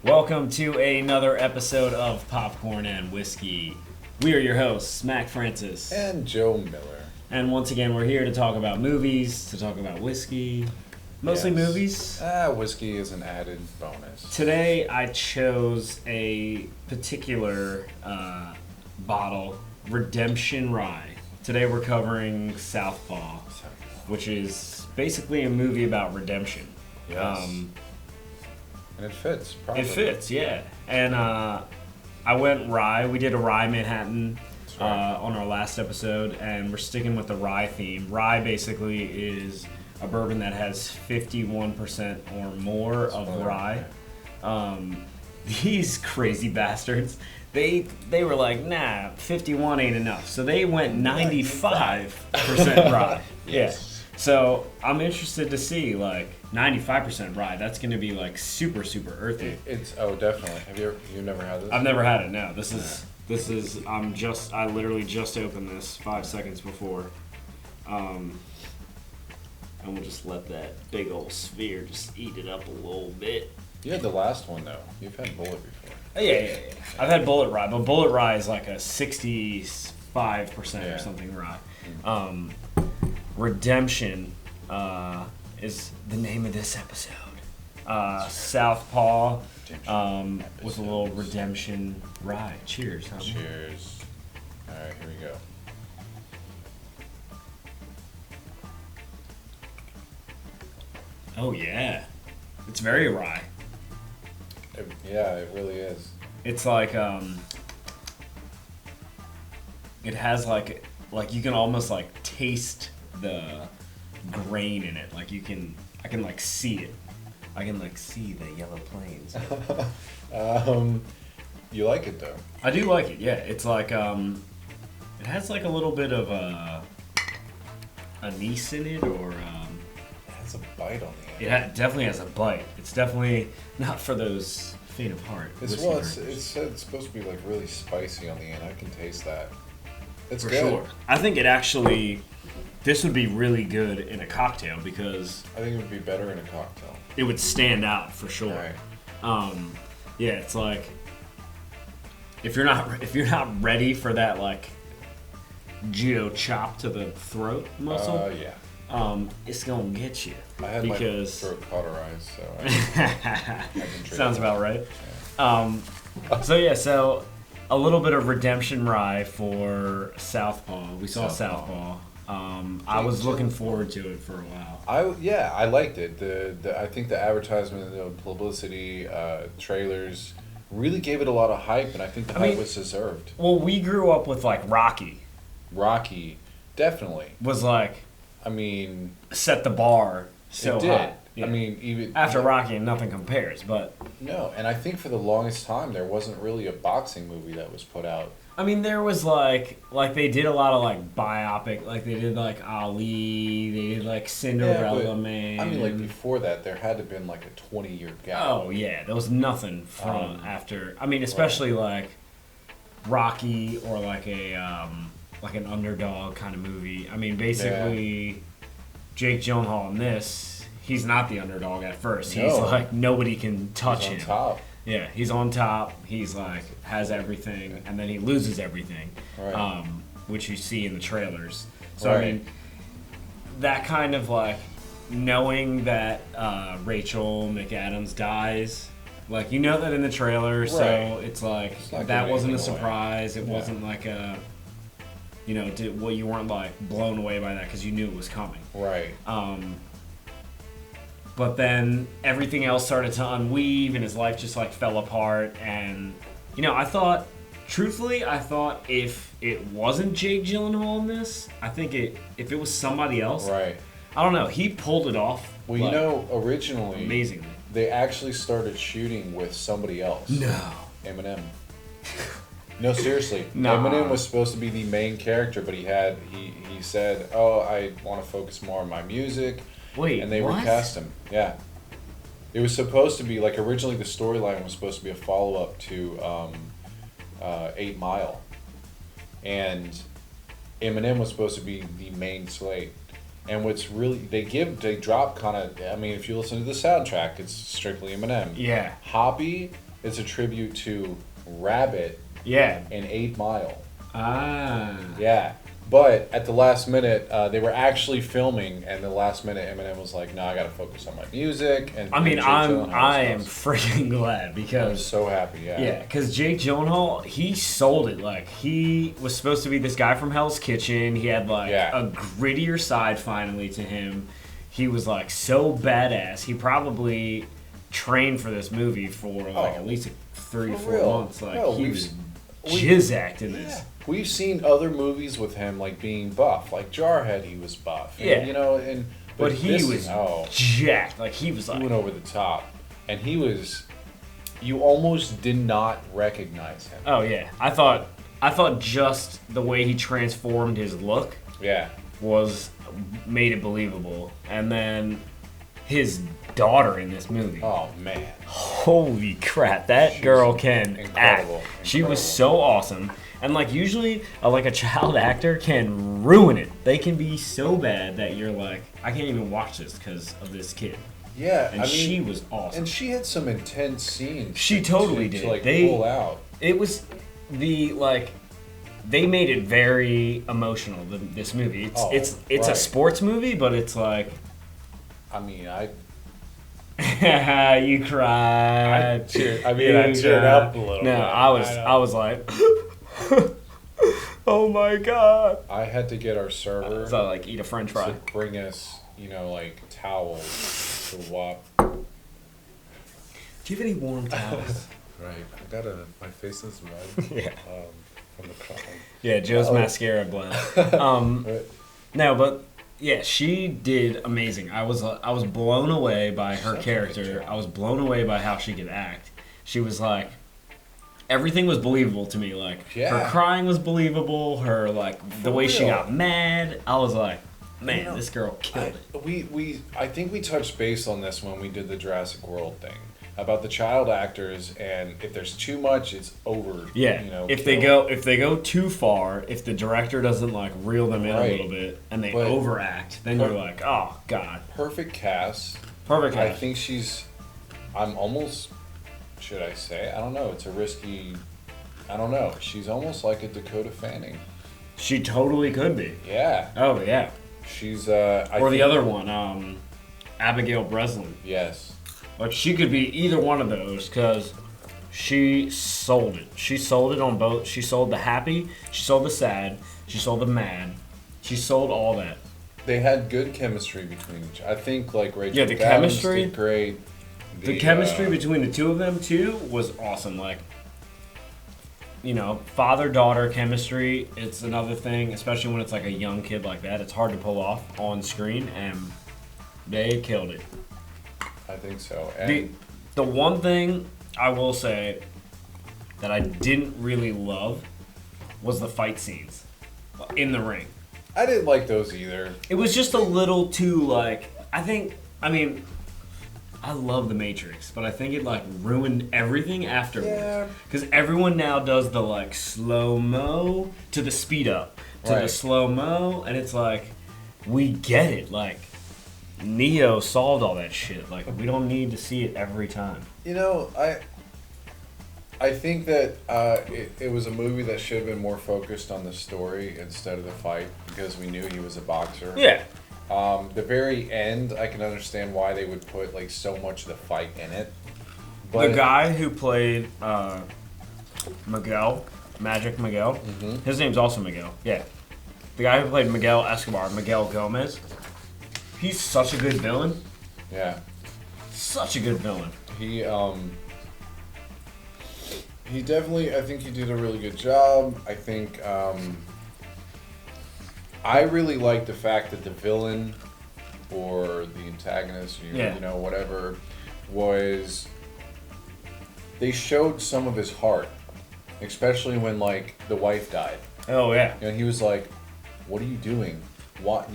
Welcome to another episode of Popcorn and Whiskey. We are your hosts, Mac Francis. And Joe Miller. And once again, we're here to talk about movies, to talk about whiskey. Mostly movies. Whiskey is an added bonus. Today, I chose a particular bottle, Redemption Rye. Today, we're covering Southpaw, which is basically a movie about redemption. Yes. And it fits, probably. It fits, yeah. And I went rye. We did a rye Manhattan on our last episode, and we're sticking with the rye theme. Rye basically is a bourbon that has 51% or more of rye. These crazy bastards, they were like, nah, 51 ain't enough. So they went 95% rye. Yes. Yeah. So I'm interested to see, like, 95% rye. That's going to be like super earthy. It's definitely. You've never had this? I've never had it. No, this is. I literally just opened this 5 seconds before. And we'll just let that big old sphere just eat it up a little bit. You had the last one though. You've had Bullet before. Oh, yeah. I've had Bullet Rye, but Bullet Rye is like a 65% or something rye. Redemption is the name of this episode. Southpaw with a little Redemption Rye. Cheers. Huh? Cheers. All right, here we go. Oh yeah, it's very rye. It really is. It's like it has like you can almost like taste the grain in it. Like I can like see it. I can like see the yellow plains. You like it though? I do like it. Yeah, it's like it has like a little bit of anise in it, or It has a bite on the end. it definitely has a bite. It's definitely not for those faint of heart. It's supposed to be like really spicy on the end. I can taste that. It's for good. sure. I think it actually. This would be really good in a cocktail because I think it would be better in a cocktail. It would stand out for sure. Right. Yeah, it's like if you're not ready for that like judo chop to the throat muscle, it's gonna get you. I had my throat cauterized, so I can drink. Sounds about right. So a little bit of Redemption Rye for Southpaw. We saw Southpaw. I was looking forward to it for a while. I liked it. I think the advertisement, the publicity, trailers really gave it a lot of hype, and I think the hype was deserved. Well, we grew up with like Rocky. Rocky, definitely. Was like, I mean, set the bar so high. Yeah. I mean, even after Rocky, nothing compares. But no, and I think for the longest time there wasn't really a boxing movie that was put out. I mean, there was like they did a lot of like biopic, like they did like Ali, they did like Cinderella Man. I mean, like before that, there had to have been like a 20-year gap. Oh yeah, there was nothing from after. I mean, especially like Rocky or like an underdog kind of movie. I mean, basically, Jake Gyllenhaal in this, he's not the underdog at first. He's like nobody can touch him. On top. Yeah, he's on top. He's like has everything, and then he loses everything, which you see in the trailers. So I mean, that kind of like knowing that Rachel McAdams dies, like you know that in the trailer, so it's like that wasn't a surprise. It wasn't like a, you weren't like blown away by that because you knew it was coming. Right. But then everything else started to unweave, and his life just like fell apart. And I thought if it wasn't Jake Gyllenhaal in this, I think if it was somebody else, I don't know, he pulled it off. Well, originally, amazingly, they actually started shooting with somebody else. No, Eminem. No, seriously. Nah. Eminem was supposed to be the main character, but he said, "Oh, I want to focus more on my music." Wait, and they what? recast him. Yeah. It was supposed to be, like, originally the storyline was supposed to be a follow-up to 8 Mile. And Eminem was supposed to be the main slate. And what's really, they drop kind of, I mean, if you listen to the soundtrack, it's strictly Eminem. Yeah. Hoppy it's a tribute to Rabbit Yeah. in 8 Mile. Ah. Yeah. But at the last minute, they were actually filming, and the last minute, Eminem was like, "No, I got to focus on my music." And I mean, Jake Gyllenhaal I am was- freaking glad I was because so happy. Yeah. yeah, because Jake Gyllenhaal, he sold it. Like he was supposed to be this guy from Hell's Kitchen. He had like a grittier side finally to him. He was like so badass. He probably trained for this movie for like at least 3-4 months. Like he was jizz in this. We've seen other movies with him like being buff, like Jarhead. He was buff. And, Yeah. You know, but he was jacked. Like he was like he went over the top, and he was. You almost did not recognize him. oh yeah. I thought just the way he transformed his look Yeah. made it believable. And then his daughter in this movie. Oh man. Holy crap, that girl can incredible, act. She was so awesome. And like usually like a child actor can ruin it. They can be so bad that you're like, I can't even watch this because of this kid. Yeah, And she was awesome. And she had some intense scenes. She totally did. To like They pull out. It was they made it very emotional. This movie. It's a sports movie, but it's like. I mean, You cried. I teared up a little. No, bit. I was like, oh my god. I had to get our server So like eat a French fry. to bring us, like towels to wipe. Do you have any warm towels? Right, I got my face is red. Yeah. From the crying. Yeah, Joe's mascara blend. No, but yeah, she did amazing. I was blown away by her character. I was blown away by how she could act. She was like, everything was believable to me. Like her crying was believable. Her the way she got mad. I was like, man, this girl killed it. I think we touched base on this when we did the Jurassic World thing about the child actors, and if there's too much, it's over. Yeah. If they go too far, if the director doesn't reel them in a little bit and they overact, then you're like, oh god. Perfect cast. Perfect cast. I think I'm almost. Should I say? I don't know. It's a risky. I don't know. She's almost like a Dakota Fanning. She totally could be. Yeah. Oh yeah. She's or the other one, Abigail Breslin. Yes. Like she could be either one of those because she sold it. She sold it on both. She sold the happy. She sold the sad. She sold the mad. She sold all that. They had good chemistry between each. I think Rachel. Yeah, the chemistry did great. The chemistry between the two of them too was awesome. Father-daughter chemistry. It's another thing, especially when it's a young kid like that. It's hard to pull off on screen, and they killed it. I think so. And the one thing I will say that I didn't really love was the fight scenes in the ring. I didn't like those either. It was just a little too I love The Matrix, but I think it ruined everything afterwards. Yeah. Because everyone now does the slow-mo to the speed up to the slow-mo, and it's we get it. Neo solved all that shit. We don't need to see it every time. I think that it was a movie that should have been more focused on the story instead of the fight because we knew he was a boxer. Yeah. The very end, I can understand why they would put so much of the fight in it. But the guy who played Miguel, Magic Miguel, his name's also Miguel. Yeah. The guy who played Miguel Escobar, Miguel Gomez, he's such a good villain. Yeah. Such a good villain. He definitely, I think he did a really good job. I think, I really like the fact that the villain or the antagonist, whatever, they showed some of his heart, especially when the wife died. Oh yeah. He was like, "What are you doing? What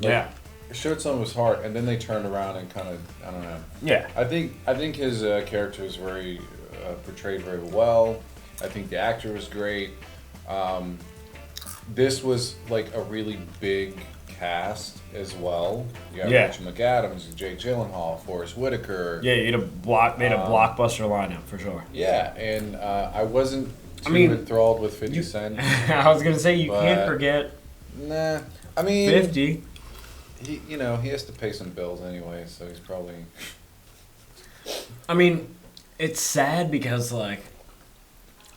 yeah. It showed some of his heart, and then they turned around and kind of, I don't know. Yeah. I think his character is very portrayed very well. I think the actor was great. This was a really big cast as well. You got Yeah. Rachel McAdams, Jake Gyllenhaal, Forrest Whitaker. Yeah, you made a blockbuster lineup for sure. Yeah, and I wasn't too mean, enthralled with 50 Cent. I was gonna say you can't forget. Nah, I mean 50. He has to pay some bills anyway, so he's probably. I mean, it's sad because like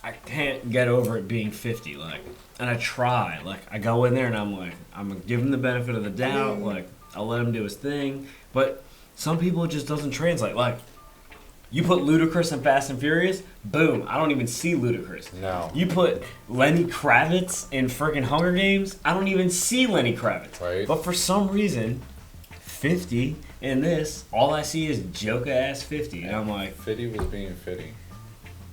I can't get over it being 50. Like, and I try. Like, I go in there and I'm like, I'm gonna give him the benefit of the doubt. Like, I'll let him do his thing. But some people it just doesn't translate. Like, you put Ludacris in Fast and Furious, boom, I don't even see Ludacris. No. You put Lenny Kravitz in freaking Hunger Games, I don't even see Lenny Kravitz. Right. But for some reason, 50 in this, all I see is Joker ass 50. And I'm like, 50 was being 50.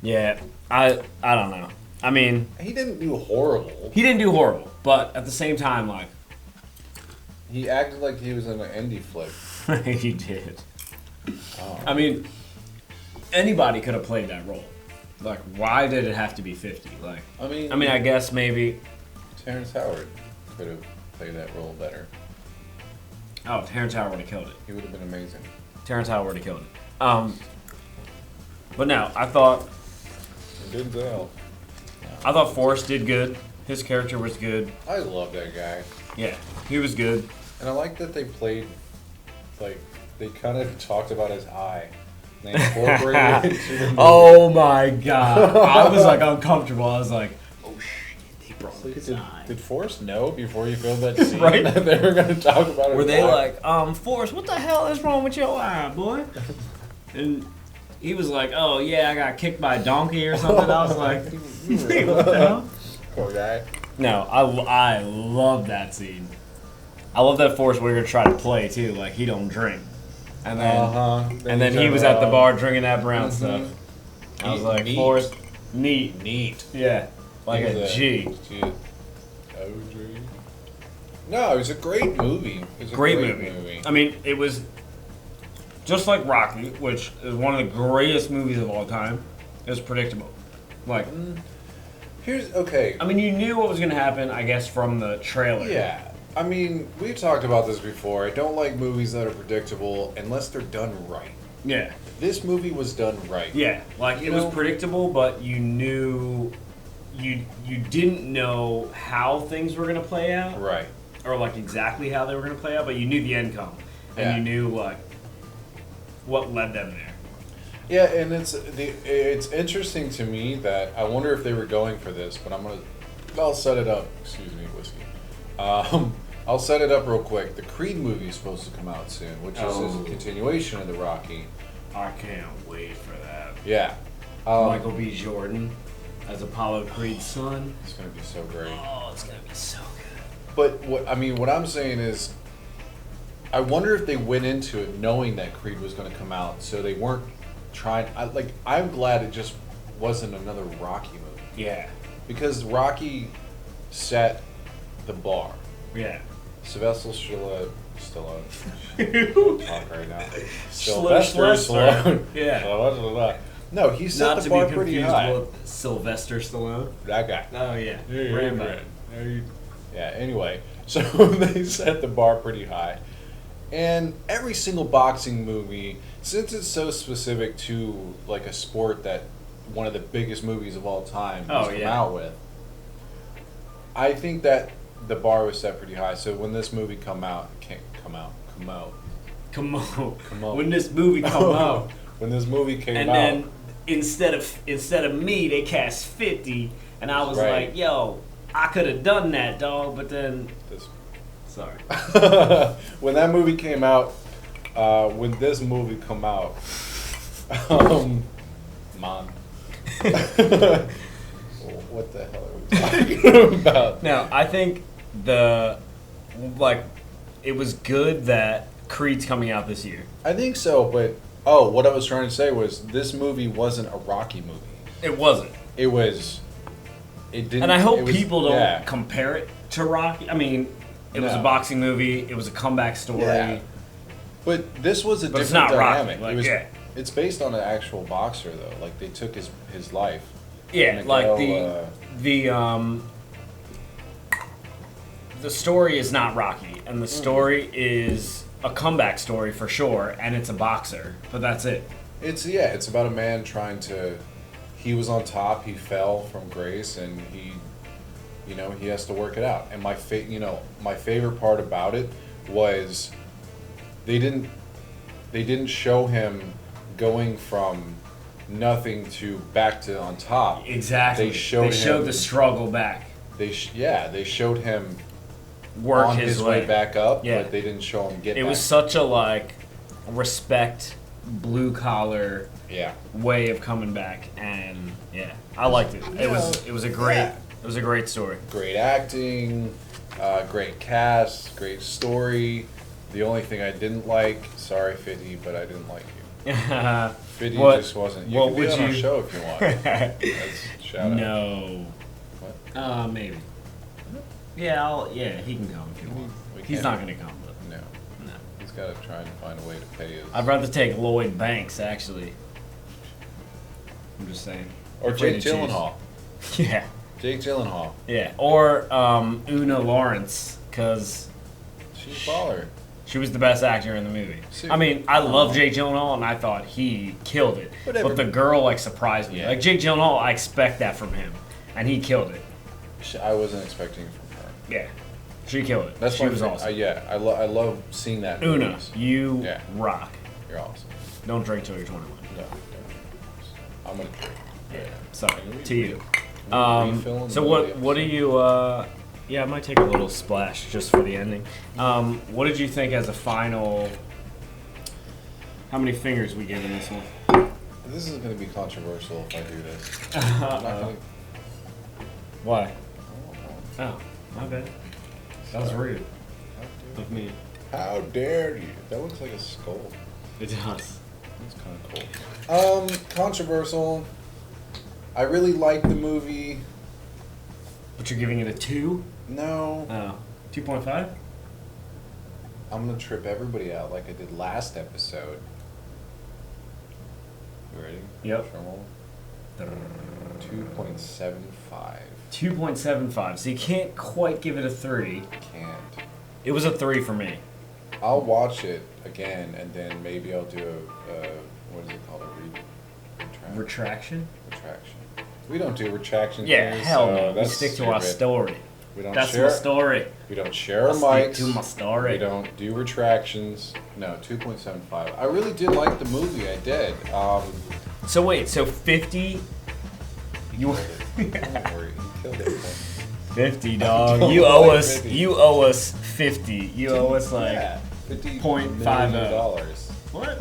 yeah, I don't know. I mean, He didn't do horrible. he didn't do horrible, but at the same time, like, He acted like he was in an indie flick. he did. Oh. I mean, anybody could have played that role. Like, why did it have to be 50? Like, I mean, I guess maybe. Terrence Howard could have played that role better. Oh, Terrence Howard would have killed it. He would have been amazing. Terrence Howard would have killed it. But no, I thought Forrest did good. His character was good. I love that guy. Yeah, he was good. And I like that they played, like, they kind of talked about his eye. They incorporated it into the movie. Oh my god. I was like uncomfortable. I was like, oh shit, they brought his eye. Did Forrest know before you filmed that scene Right? that they were going to talk about it? Were they like, Forrest, what the hell is wrong with your eye, boy? And he was like, oh yeah, I got kicked by a donkey or something. I was like, what the hell? Poor guy. No, I love that scene. I love that Forrest Whitaker tried to play too, like he don't drink. And then and then he was at the bar drinking that brown stuff. I was like, Neat. Forrest, neat. Yeah. Like a G. No, it was a great movie. It was a Great movie. I mean, it was just like Rocky, which is one of the greatest movies of all time. It was predictable. Like, I mean, you knew what was going to happen, I guess, from the trailer. Yeah. I mean, we've talked about this before. I don't like movies that are predictable unless they're done right. Yeah. This movie was done right. Yeah. Like, it was predictable, but you knew... You didn't know how things were going to play out. Right. Or, like, exactly how they were going to play out, but you knew the end come. And you knew, like, what led them there. Yeah, and it's interesting to me that I wonder if they were going for this, but I'll set it up. Excuse me, whiskey. I'll set it up real quick. The Creed movie is supposed to come out soon, which is a continuation of the Rocky. I can't wait for that. Yeah. Michael B. Jordan as Apollo Creed's son. It's gonna be so great. Oh, it's gonna be so good. But what I'm saying is, I wonder if they went into it knowing that Creed was going to come out, so they weren't trying. I'm glad it just wasn't another Rocky movie. Yeah. Because Rocky set the bar. Yeah. Sylvester Stallone. Talk right now. Sylvester Stallone. Stallone. Yeah. No, he set Not the to bar be pretty confused high. with Sylvester Stallone. That guy. Oh yeah. Rambo. Yeah. Anyway, so they set the bar pretty high, and every single boxing movie, since it's so specific to like a sport that one of the biggest movies of all time has come out with, I think that the bar was set pretty high. So when this movie come out. When this movie come out. When this movie came out. And then instead of me, they cast 50, and I was like, yo, I could have done that, dog. But then, sorry. When that movie came out, when this movie come out, man. What the hell are we talking about? Now, I think it was good that Creed's coming out this year. I think so, but what I was trying to say was this movie wasn't a Rocky movie. It wasn't. It was. It didn't. And I hope people don't compare it to Rocky. I mean, it was a boxing movie. It was a comeback story. Yeah. But this was a different it's not dynamic. Rocky. It's based on an actual boxer though. Like they took his life. Yeah, like the the story is not Rocky, and the story is a comeback story for sure, and it's a boxer, but that's it. It's about a man trying to. He was on top. He fell from grace, and he has to work it out. And my favorite part about it was they didn't show him going from nothing to back to on top. Exactly. They showed the struggle back. They showed him work on his way back up, yeah. But they didn't show him get. It was such a respect, blue collar way of coming back, and I liked it. It was a great story. Great acting, great cast, great story. The only thing I didn't like, sorry 50, but I didn't like you. 50 just wasn't. You can be on our show if you want. That's shout out. No. What? Maybe. Yeah, he can come if you want. He's not gonna come, but no. He's got to try and find a way to pay his. I'd rather take Lloyd Banks, actually. I'm just saying. Or Jake Gyllenhaal. Yeah. Jake Gyllenhaal. Yeah. Or Una Lawrence, because she's a baller. She was the best actor in the movie. I mean, I love Jake Gyllenhaal, and I thought he killed it. But the girl surprised me. Like Jake Gyllenhaal, I expect that from him, and he killed it. I wasn't expecting it from her. Yeah, she killed it. She was awesome. I love seeing that. Una, you rock. You're awesome. Don't drink till you're 21. No, I'm gonna drink. Yeah, sorry to you. So what do you? Yeah, I might take a little splash just for the ending. What did you think as a final? How many fingers we give in this one? This is going to be controversial if I do this. Why? Oh, my bad. That was rude of me. How dare you? That looks like a skull. It does. It's kind of cool. Controversial. I really liked the movie. But you're giving it a 2? No. Oh. 2.5? I'm going to trip everybody out like I did last episode. You ready? Yep. 2.75. 2.75. So you can't quite give it a 3. Can't. It was a 3 for me. I'll watch it again, and then maybe I'll do a what is it called? A retraction? Retraction. We don't do retraction. Yeah, hell no. We stick to our story. We don't That's share, my story. We don't share our mics. Stick to my story. We don't do retractions. No, 2.75. I really did like the movie. I did. So wait, so 50? Don't worry, he killed it. 50, dog. You owe us. 50. You owe us 50. You owe us $50.50. What? I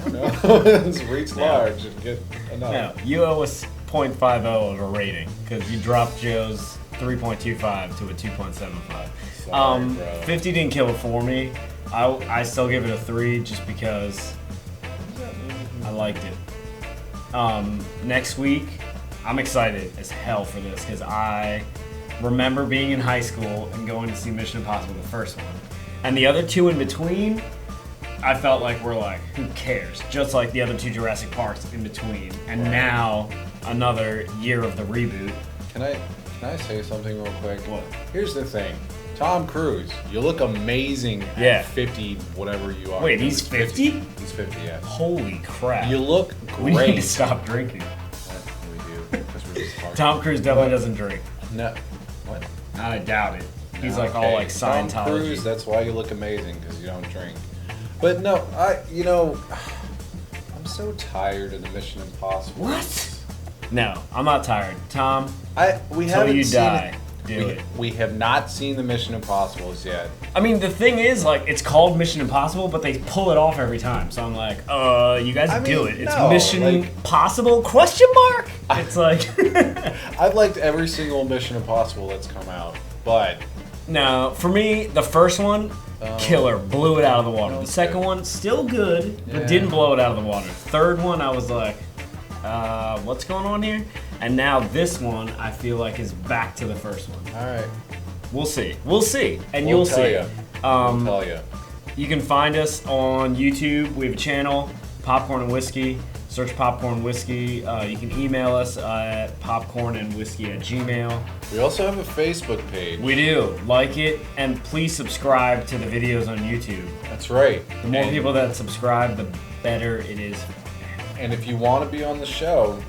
don't know. Let's reach large and get enough. No, you owe us 0.50 of a rating because you dropped Joe's 3.25 to a 2.75. Sorry, 50 didn't kill it for me. I still give it a 3 just because I liked it. Next week, I'm excited as hell for this because I remember being in high school and going to see Mission Impossible, the first one. And the other two in between, I felt like we're like, who cares? Just like the other 2 Jurassic Parks in between. And now, another year of the reboot. Can I say something real quick? What? Here's the thing. Tom Cruise, you look amazing at 50, whatever you are. Wait, he's 50? He's 50, yeah. Holy crap. You look great. We need to stop drinking. We do, because we're just hard. Tom Cruise definitely doesn't drink. No. What? I doubt it. He's all like Scientology. Tom Cruise, that's why you look amazing, because you don't drink. But no, I'm so tired of the Mission Impossible. What? No, I'm not tired. Tom, we till haven't you seen die, it. do it. We have not seen the Mission Impossibles yet. I mean, the thing is, it's called Mission Impossible, but they pull it off every time. So I'm like, you guys do it. It's Mission Possible? Question mark? It's like... I've liked every single Mission Impossible that's come out, but... No, for me, the first one, killer, blew it out of the water. The second one, still good, but didn't blow it out of the water. Third one, I was like, what's going on here? And now this one, I feel like is back to the first one. All right. We'll see. We'll see. And you'll see. We'll tell you. You can find us on YouTube. We have a channel, Popcorn and Whiskey. Search Popcorn Whiskey. You can email us at popcornandwhiskey@gmail. We also have a Facebook page. We do. Like it, and please subscribe to the videos on YouTube. That's right. The more people that subscribe, the better it is. And if you want to be on the show,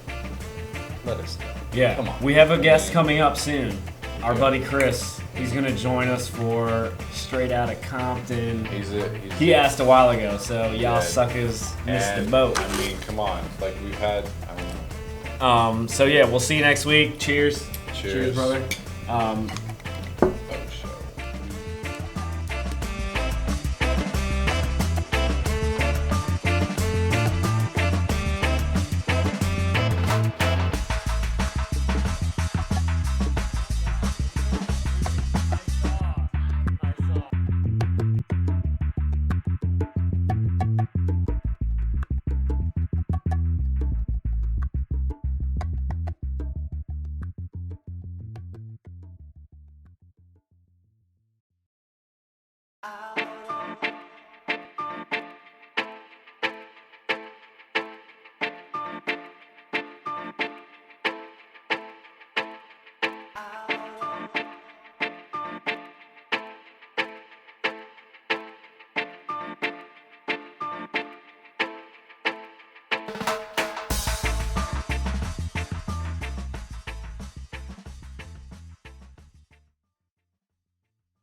let us know. Yeah. Come on. We have a guest coming up soon. Our buddy Chris. He's going to join us for Straight Outta Compton. He asked a while ago, so y'all suckers missed the boat. I mean, come on. Like, we've had, I don't know. So yeah, we'll see you next week. Cheers. Cheers, brother. I